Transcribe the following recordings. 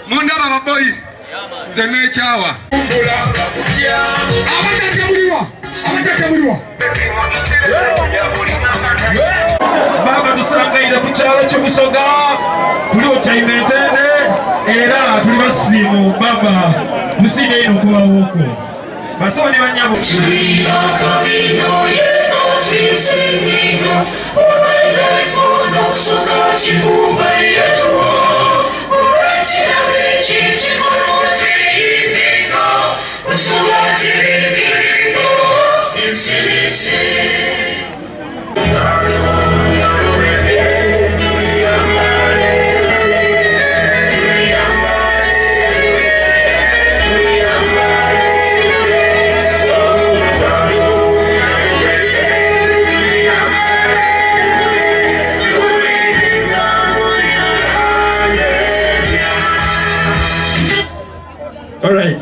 Mundaba boy zene chawa baba tusanga ida kuchalo cy'umusoga tuli otayimentene era tuli basimu baba musige ino kuba woko basaba ni banyabo All right.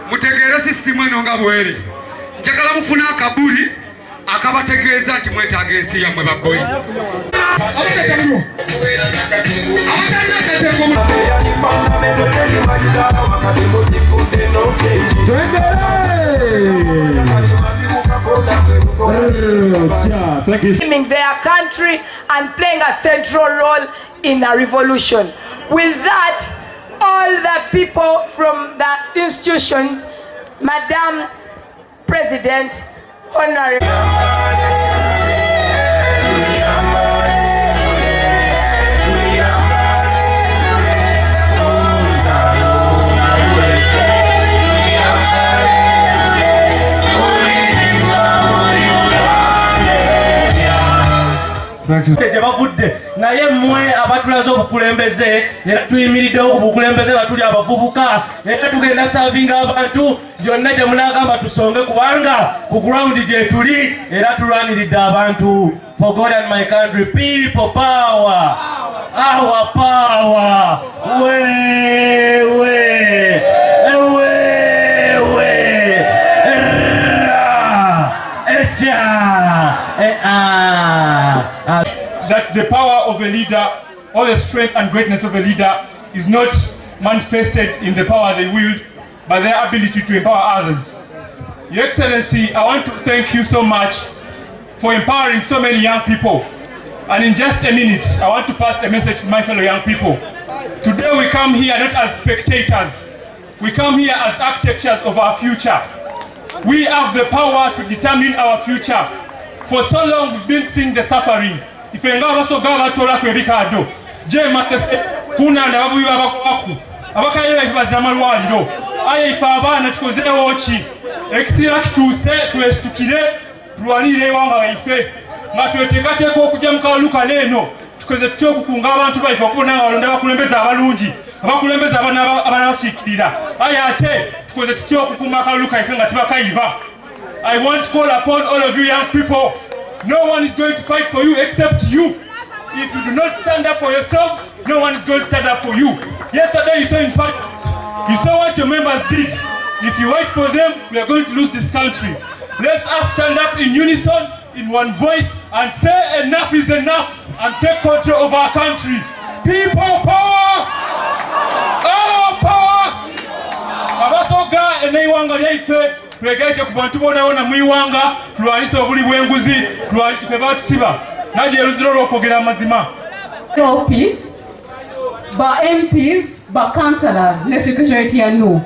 Mutegere system eno nga bweri njagala mufuna akabuli akabategeeza ati mwetaaga ensi yammwe baboyi their country and playing a central role in a revolution. With that, all the people from the institutions, Madam President, Honorable Thank you. Naye mmwe abatulaze obukulembeze era tuyimiriddewo obukulembeze batuli abavubuka era tugenda savinga abantu byonna gye munagamba tusonge kubanga ku ground gye tuli era tulwaniridde abantu. For God and my country, people power, our power. That the power of a leader or the strength and greatness of a leader is not manifested in the power they wield, but their ability to empower others. Your Excellency, I want to thank you so much for empowering so many young people. And in just a minute, I want to pass a message to my fellow young people. Today we come here not as spectators. We come here as architects of our future. We have the power to determine our future. For so long we've been seeing the suffering. If you go to Ricardo, kuna na babu abaku abakayira ibazama lwaliro aye ifabana tukoze wochi ekisira kituse twestukire tulwanire wanga waife matwetekateko okujja mukaluka leno tukoze tutyo okukunga abantu baife okubona balonda bakulembeza abalungi abakulembeza abana bashikirira aye ate tukoze tutyo okukuma kaluka ife nga tibakayiba. I want to call upon all of you young people. No one is going to fight for you except you. If you do not stand up for yourselves, no one is going to stand up for you. Yesterday you saw in Parliament, you saw what your members did. If you wait for them, we are going to lose this country. Let us stand up in unison, in one voice, and say enough is enough and take control of our country. People power! Our power! Abasoga eneiwanga lyaife twegeje ku bantu bonaona muiwanga tulwanyisa obuli bwenguzi tulwanyise batusiba naje eruziro lw'okwogera amazima. LP, ba MPs, ba councillors ne secretary ya NUP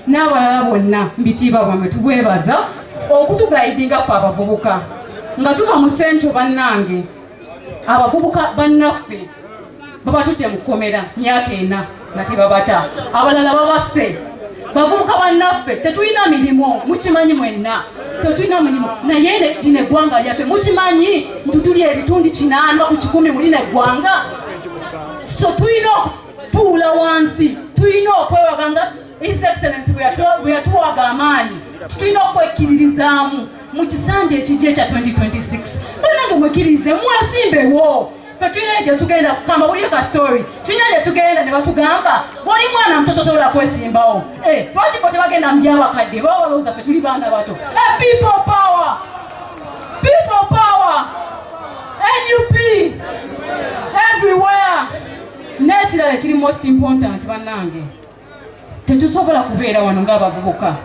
n'abalala bonna mbitiibwa bwamwe tubwebaza okutugaidinga ffe abavubuka nga tuva mu sentro bannange abavubuka bannaffe babatutte mu kkomera myaka 4 nga tebabata abalala babase bavubuka bannaffe tetulina mirimu mukimanyi mwenna tetulina mirimu naye lino eggwanga lyaffe mukimanyi ntutuli ebitundu 8 ku 10 mu lino eggwanga so tulina okutuula wansi tulina okwewaganga His Excellency bwe yatuwaga amaanyi tulina okwekkiririzaamu mu kisanja ekijja ekya 2026 banange mwekkirize mwesimbewo fe tulina gye tugenda kukamba buliyo ka story tulina gye tugenda ne batugamba bwoli mwana muto tosobola kwesimbawo lwaki bo tebagenda mu byabakadde baba balowooza fe tuli baana bato. People power, people power, NUP everywhere. N'ekirala ekiri most important bannange tetusobola kubeera wano ng'abavubuka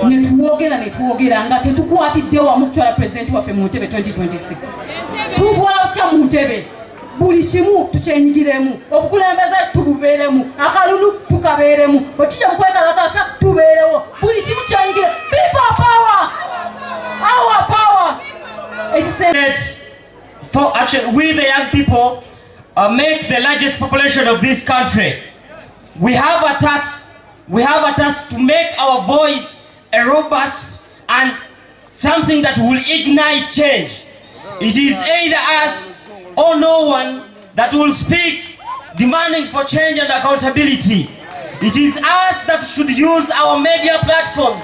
netwogera nga tetukwatidde wamu kutwala pulezidenti waffe mu ntebe 2026 tuvwatya mu ntebe buli kimu tukyenyigiremu obukulembeze tububeeremu akalulu tukabeeremu bwetujja mukwekalakasa tubeerewo buli kimu kyenyigire. People power, our power. For actually, we the young people make the largest population of this country. We have a task to make our voice a robust and something that will ignite change. It is either us or no one that will speak demanding for change and accountability. It is us that should use our media platforms.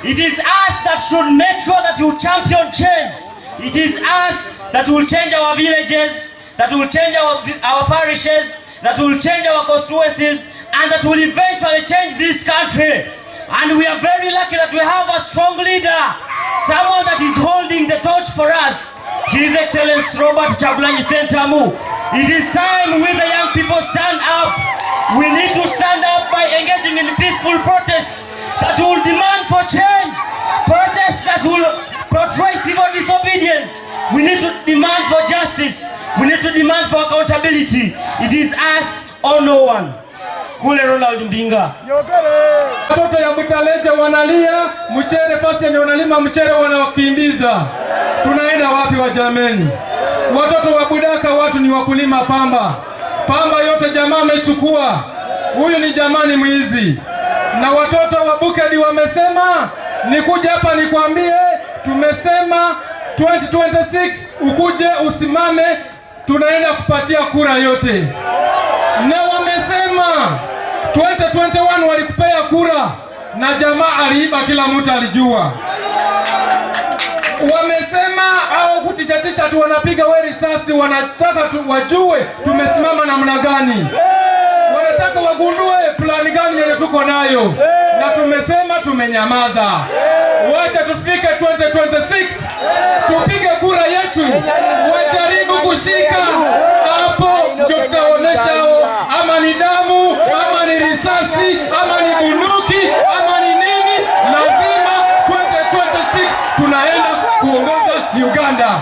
It is us that should make sure that you champion change. It is us that will change our villages, that will change our parishes, that will change our constituencies, and that will eventually change this country. And we are very lucky that we have a strong leader, someone that is holding the torch for us, His Excellency Robert Chagulanyi Sentamu. It is time we the young people stand up. We need to stand up by engaging in peaceful protests that will demand for change, protests that will portray civil disobedience. We need to demand for justice. We need to demand for accountability. It is us or no one. Kule Ronald Mbinga. Watoto ya Butalete wanalia mchere, fasi yenye wanalima mchere wanawakimbiza. Tunaenda wapi wajameni? Watoto wa Budaka watu ni wakulima pamba. Pamba yote jamaa amechukua. Huyu ni jamani mwizi. Na watoto wa Bukedi wamesema nikuja hapa nikwambie, tumesema 2026 ukuje usimame, tunaenda kupatia kura yote. Na wamesema 2021 walikupea kura na jamaa aliiba, kila mtu alijua. Wamesema au kutishatisha tu, wanapiga we risasi, wanataka wajue tumesimama namna gani. Wanataka wagundue plani gani yenye tuko nayo, na tumesema tumenyamaza. Wacha tufike 2026 tupige kura yetu, wajaribu kushika hapo, ndio tutaonesha ama ni damu ama ni risasi ama ni bunduki ama ni nini. Lazima 2026 tunaenda kuongoza Uganda.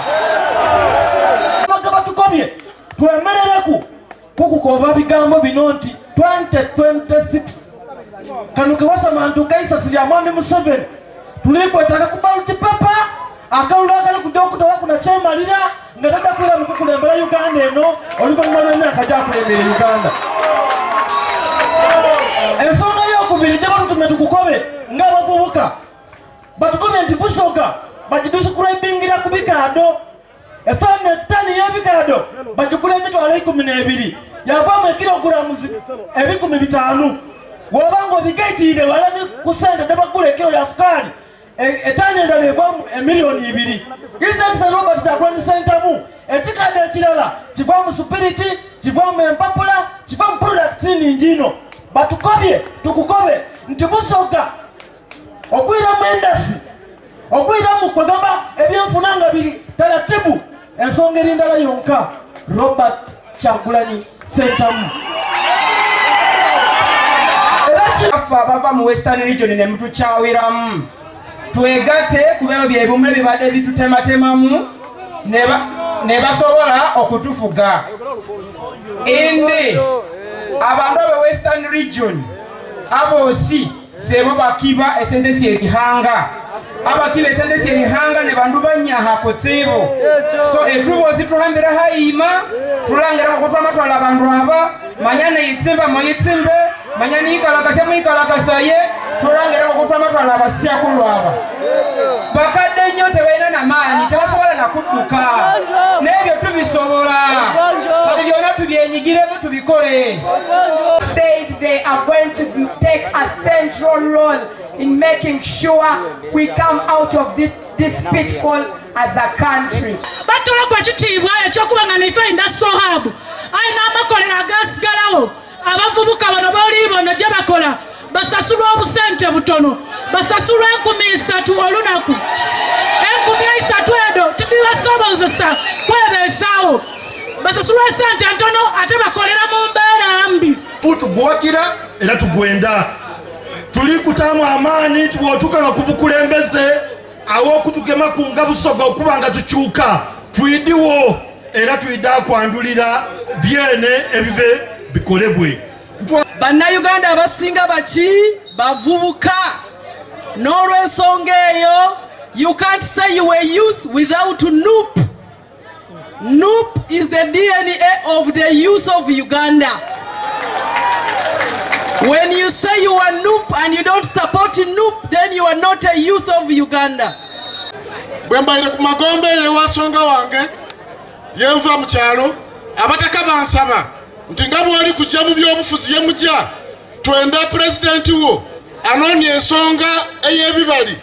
Bakaba tukomye twemerereku kukukoba bigambo binoti 2026 kanuke wasamantu kaisasirya mwami Museveni tulikwetaka kubaluti papa akaulagala kudokutola kuna chemalira nga tadakwira mukukulembera Uganda eno oluvannyuma lw'emyaka gyakulembera Uganda. Ensonga y'okubiri gye batutume tukukobe ng'abavubuka batukobe nti Busoga bagiduscribingira ku bikaado esana ettani y'ebikaado bagigula emitwalo 12 yavaamu ekilogulamu 1500 woba ng'obigaitiire walani ku sente ne bagula ekiro ya sukaali ettani endala evaamu emiliyoni 2. Gizekisa Robert Kyagulanyi Ssentamu ekikaado ekirala kivaamu supiriti, kivaamu empapula, kivaamu products nningi ino. Batukobye tukukobe nti Busoga okwiramu endasi okwiramu kwegamba ebyenfuna nga biri taratibu. Ensonga erindala yonka Robert Kyagulanyi Ssentamu afa abava mu Western Region ne mutukyawiramu twegatte kubera byebimu ebibadde bitutematemamu ne basobola okutufuga. Indi abantu aba Western Region abosi sebo bakiba esente syerihanga abakiba esente syerihanga ne bandu banyaha kutsibo so etubosi tuhambira hayima tulangira kutwamatwala abantu aba manyane yitsimba moyitsimbe manyane yikalakasya muyikalakasaye tulangira kutwamatwala abasyakulwa aba bakadde nnyo tebalina namaanyi tebasobola nakudduka n'ebyo tubisobola kati byonna tubyenyigiremu tubikole. Said they are going to take a central role in making sure we come out of this pitfall as a country. Batola kwa chitibwa ekyokuba nga naife inda sohabu aina amakolera agasigalawo abavubuka bano balibono gye bakola basasulwa obusente butono basasulwa 3,000 olunaku 3,000 edo tibibasobozesa kwebeesawo basasulwa sente ntono ate bakolera mu mbeera mbi. Tuguwagira era tugwenda tuli kutamu amaanyi tibwotuka nga kubukulembeze aw'okutugema ku nga Busoga okuba nga tukyuka tuyidiwo era tuyidde kwandulira byene ebibe bikolebwe. Bannayuganda abasinga baki bavubuka n'olw'ensonga eyo you can't say you were youth without NUP. NUP is the DNA of the youth of Uganda. When you say you are NUP and you don't support NUP, then you are not a youth of Uganda. Bwembaire ku magombe yewasonga wange yenva mu kyalo abataka bansaba nti nga bwali kujja mu byobufuzi ye mujja twenda pulezidenti wo anoonye ensonga ey'ebibali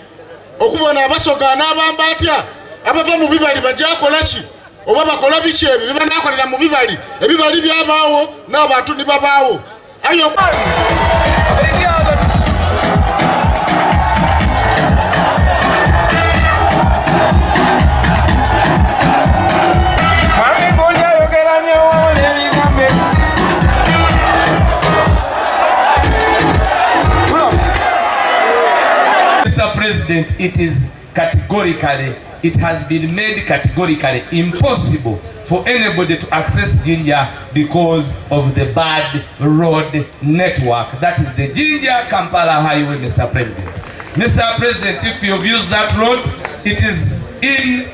okubona Abasoga n'abamba atya abava mu bibali bajja ki oba bakola biki ebyo bibanakolera mu bibali ebibali byabaawo n'abantu ne babaawo ayo Mr. President, it has been made categorically impossible for anybody to access Jinja because of the bad road network. That is the Jinja-Kampala Highway, Mr. President. Mr. President, if you've used that road, it is in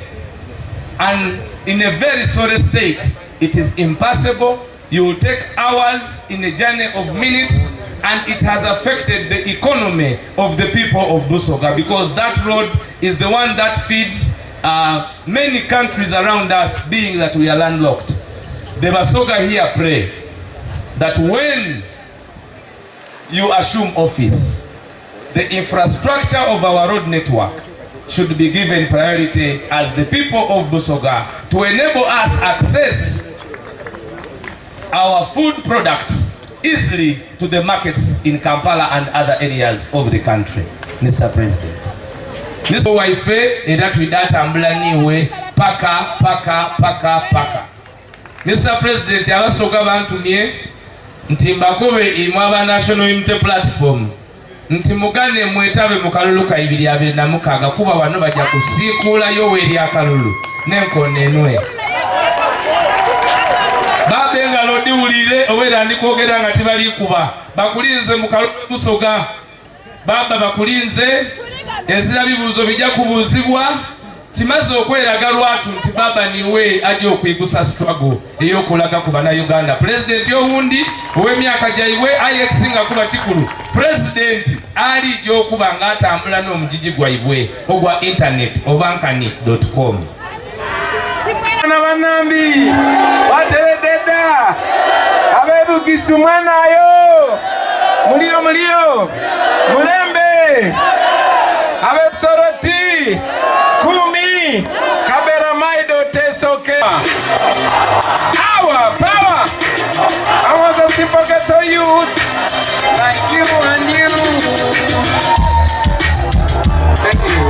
a very sorry state. It is impassable. You will take hours in a journey of minutes, and it has affected the economy of the people of Busoga because that road is the one that feeds many countries around us, being that we are landlocked, the Basoga here pray that when you assume office, the infrastructure of our road network should be given priority as the people of Busoga to enable us access our food products easily to the markets in Kampala and other areas of the country. Mr. President. Mr. Waife, edatwidata mbulaniwe paka. Mr. President, abasoga bantumye nti mbakobe imwaba National Unity Platform nti mugane mwetabe mu kalulu ka 2026 kuba wano bajja kusiikula Yoweri akalulu n'enkonenwe babenga lodiwulire obera ndikwogera nga tibali kuba bakulinze mu kalulu Busoga baba bakulinze enzira bibuuzo bijja kubuuzibwa kimaze okweraga lwatu nti baba niwe ajja okwigusa struggle ey'okulaga ku bannayuganda. Pulezidenti owundi ow'emyaka gyaiwe ayekisinga kuba kikulu pulezidenti ali gy'okuba ng'atambula n'omugigi gwaibwe ogwa internet obankanet.com. Bana banambi baterededa abebugisu mwanayo mulio mulembe abesoroti kumi kabera maido tesoke power I want to see pocket to youth like you and you.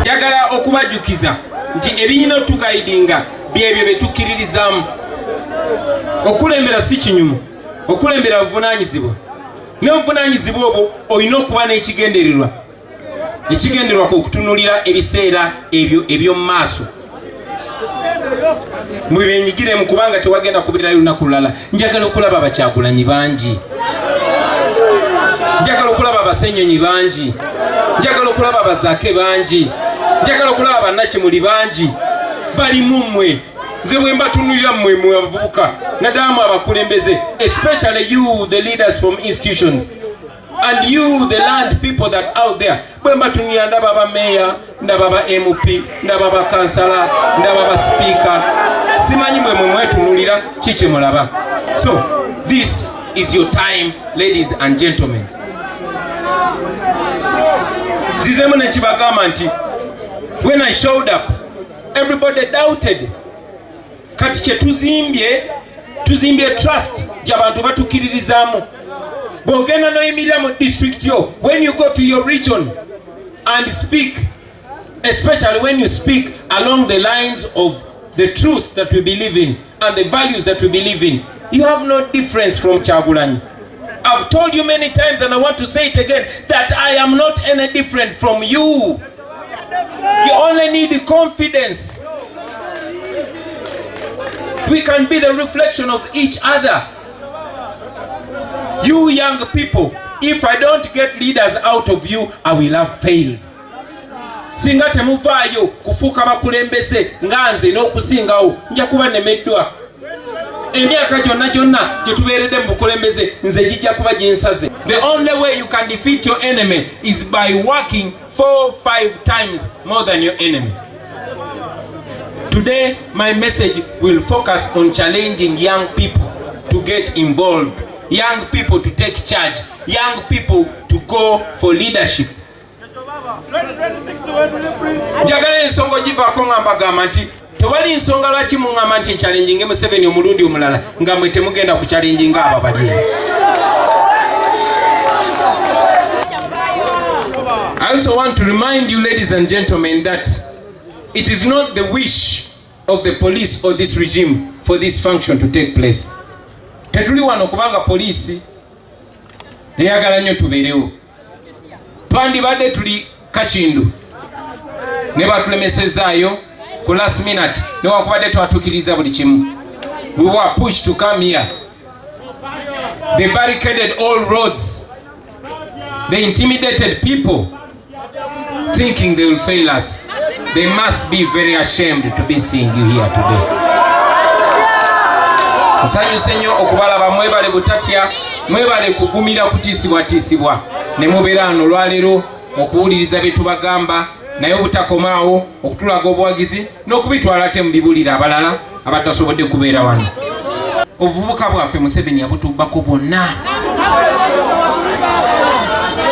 Yagala okubajukiza nti ebiyina tugaidinga byebyo betukiririzamu okulembera si kinyumu okulembera buvunanyizibwa n'obuvunanyizibwa obwo olina okuba n'ekigendererwa ku kutunulira ebiseera ebyo eby'omu maaso mubibenyigire mu kubanga tewagenda kubirayo lunaku lulala. Njagala okulaba abakyagulanyi bangi, njagala okulaba abasenyonyi bangi, njagala okulaba abazaake bangi, njagala okulaba abannakimuli bangi bali mumwe. Nze bwe mbatunulira mmwe abavubuka naddala mu abakulembeze, especially you the leaders from institutions and you the land people that out there, bwe mbatunulira ndaba aba mayor, ndaba aba MP, ndaba aba kansala, ndaba aba speaker, simanyi mwe mwetunulira kiki mulaba. So this is your time, ladies and gentlemen. Zizemu nekibagamba nti when I showed up everybody doubted. Kati kye tuzimbye trust gy'abantu batukiririzamu. Bw'ogenda n'oyimirira mu district yo, when you go to your region and speak, especially when you speak along the lines of the truth that we believe in and the values that we believe in, you have no difference from Kyagulanyi. I've told you many times and I want to say it again that I am not any different from you. You only need confidence. We can be the reflection of each other. You young people, if I don't get leaders out of you, I will have failed. Singa temuvaayo kufuuka bakulembeze nganze n'okusingawo nja kuba nemeddwa. Emyaka gyonna gye tubeeredde mu bukulembeze nze gijja kuba ginsaze. The only way you can defeat your enemy is by working 4-5 times more than your enemy. Today, my message will focus on challenging young people to get involved, young people to take charge, young people to go for leadership. Njagala ensonga givaako nga mbagamba nti tewali nsonga lwaki muŋŋamba nti nchalenginge Museveni omulundi omulala nga mwe temugenda ku chalenginga aba bali. I also want to remind you, ladies and gentlemen, that it is not the wish of the police or this regime for this function to take place. Tetuli wano kubanga polisi eyagala nnyo tubeerewo. Twandibadde tuli Kakindu ne batulemesezaayo ku last minute newakubadde twatukiriza buli kimu. We were pushed to come here. They barricaded all roads. They intimidated people thinking they will fail us. They must be very ashamed to be seeing you here today. Nsanyuse nnyo okubalaba, mwebale butatya, mwebale kugumira kutiisibwa ne mubeera wano olwaleero okuwuliriza bye tubagamba naye obutakomaawo okutulaga obuwagizi n'okubitwala ate mu bibulira abalala abatasobodde kubeera wano. Obuvubuka bwaffe Museveni yabutubbako bwonna.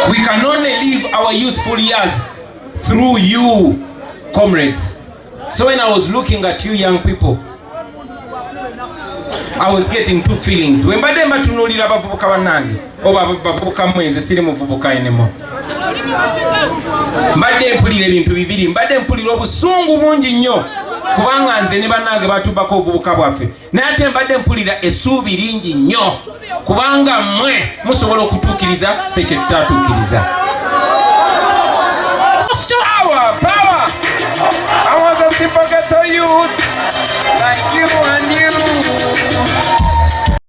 We can only live our youthful years through you, comrades. So when I was looking at you young people, I was getting two feelings. When mbadde mbatunulira abavubuka bannange oba abavubuka mwenze siri muvubuka enemo, mbadde mpulira ebintu bibiri. Mbadde mpulira obusungu bungi nnyo kubanga nze ne bannange batubbako obuvubuka bwaffe, naye ate mbadde mpulira essuubi lingi nnyo kubanga mmwe musobola okutuukiriza ffe kye tutatuukiriza.